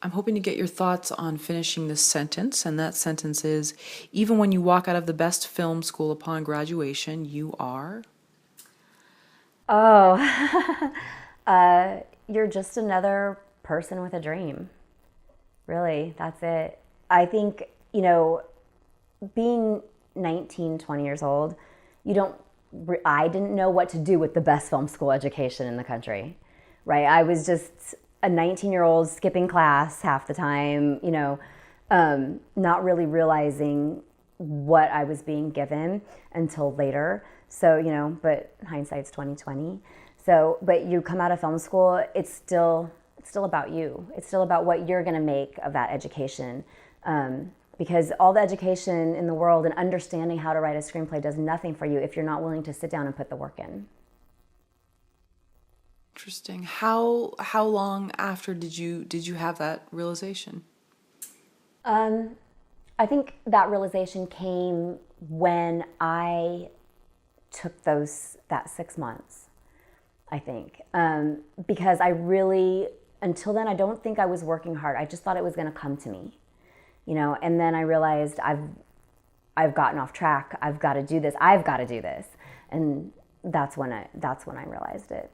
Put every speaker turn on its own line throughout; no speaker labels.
I'm hoping to get your thoughts on finishing this sentence, and that sentence is, even when you walk out of the best film school upon graduation, you are...
Oh, you're just another person with a dream. Really, that's it. I think, being 19, 20 years old, I didn't know what to do with the best film school education in the country, right? I was just a 19-year-old skipping class half the time, not really realizing what I was being given until later. So, but hindsight's 2020. So, but you come out of film school, it's still about you. It's still about what you're going to make of that education. Because all the education in the world and understanding how to write a screenplay does nothing for you if you're not willing to sit down and put the work in.
Interesting. How long after did you have that realization?
I think that realization came when I took that 6 months, I think. Because I really, until then, I don't think I was working hard. I just thought it was going to come to me, and then I realized I've gotten off track. I've got to do this. And that's when I realized it.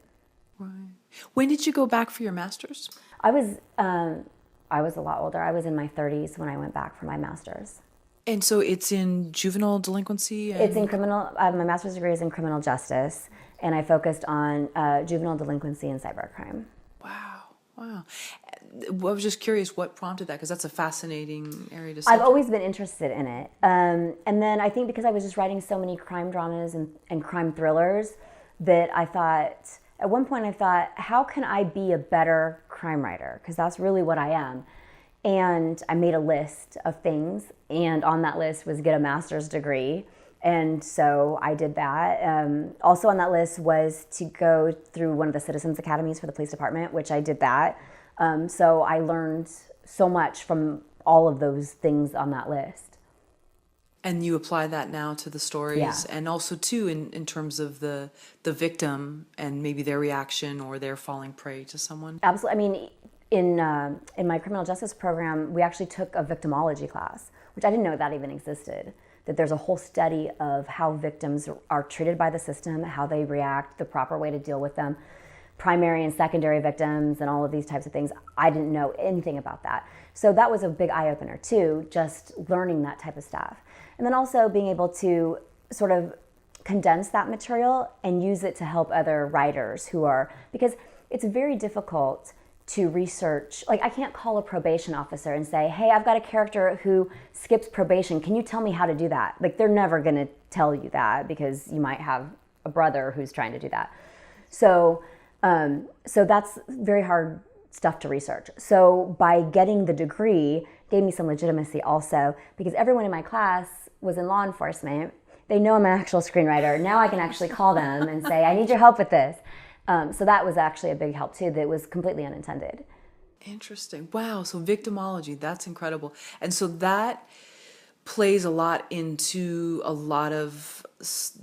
Right. When did you go back for your master's?
I was a lot older. I was in my 30s when I went back for my master's.
And so it's in juvenile delinquency?
It's in criminal, my master's degree is in criminal justice, and I focused on juvenile delinquency and cybercrime.
Wow. I was just curious what prompted that, because that's a fascinating area to study.
I've always been interested in it. And then I think because I was just writing so many crime dramas and crime thrillers that at one point I thought, how can I be a better crime writer? Because that's really what I am. And I made a list of things, and on that list was get a master's degree. And so I did that. Also on that list was to go through one of the citizens academies for the police department, which I did that. So I learned so much from all of those things on that list.
And you apply that now to the stories,
Yeah.
and also too in terms of the victim and maybe their reaction or their falling prey to someone.
Absolutely. I mean, in my criminal justice program, we actually took a victimology class, which I didn't know that even existed. That there's a whole study of how victims are treated by the system, how they react, the proper way to deal with them, primary and secondary victims, and all of these types of things. I didn't know anything about that. So that was a big eye-opener too, just learning that type of stuff. And then also being able to sort of condense that material and use it to help other writers because it's very difficult to research. Like, I can't call a probation officer and say, hey, I've got a character who skips probation. Can you tell me how to do that? Like, they're never going to tell you that because you might have a brother who's trying to do that. So that's very hard stuff to research. So by getting the degree gave me some legitimacy also, because everyone in my class was in law enforcement. They know I'm an actual screenwriter. Now I can actually call them and say, I need your help with this. So that was actually a big help too, that was completely unintended.
Interesting. Wow. So victimology, that's incredible. And so that plays a lot into a lot of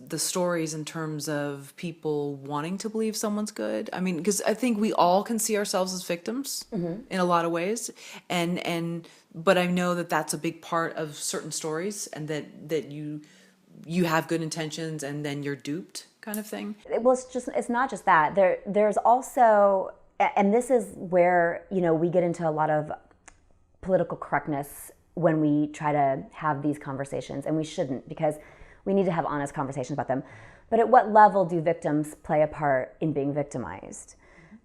the stories in terms of people wanting to believe someone's good. I mean, because I think we all can see ourselves as victims in a lot of ways. But I know that that's a big part of certain stories, and that you have good intentions and then you're duped, kind of thing.
Well, it's not just that. There's also, and this is where, we get into a lot of political correctness when we try to have these conversations, and we shouldn't, because we need to have honest conversations about them. But at what level do victims play a part in being victimized?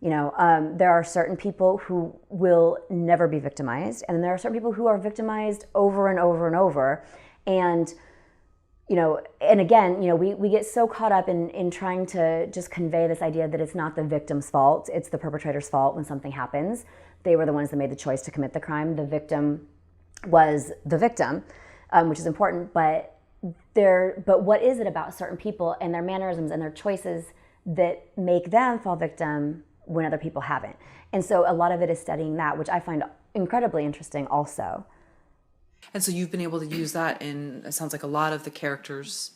There are certain people who will never be victimized, and there are certain people who are victimized over and over and over. And and again, we get so caught up in trying to just convey this idea that it's not the victim's fault, it's the perpetrator's fault when something happens. They were the ones that made the choice to commit the crime. The victim was the victim, which is important. But what is it about certain people and their mannerisms and their choices that make them fall victim when other people haven't? And so a lot of it is studying that, which I find incredibly interesting also.
And so you've been able to use that in, it sounds like, a lot of the characters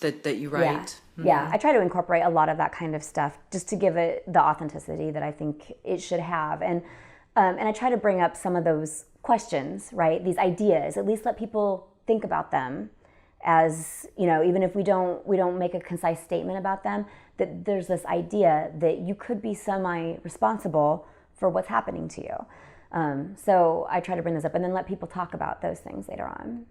that you write.
Yeah. Mm-hmm. Yeah, I try to incorporate a lot of that kind of stuff just to give it the authenticity that I think it should have. And And I try to bring up some of those questions, right? These ideas, at least let people think about them as, even if we don't make a concise statement about them, that there's this idea that you could be semi-responsible for what's happening to you. So I try to bring this up and then let people talk about those things later on.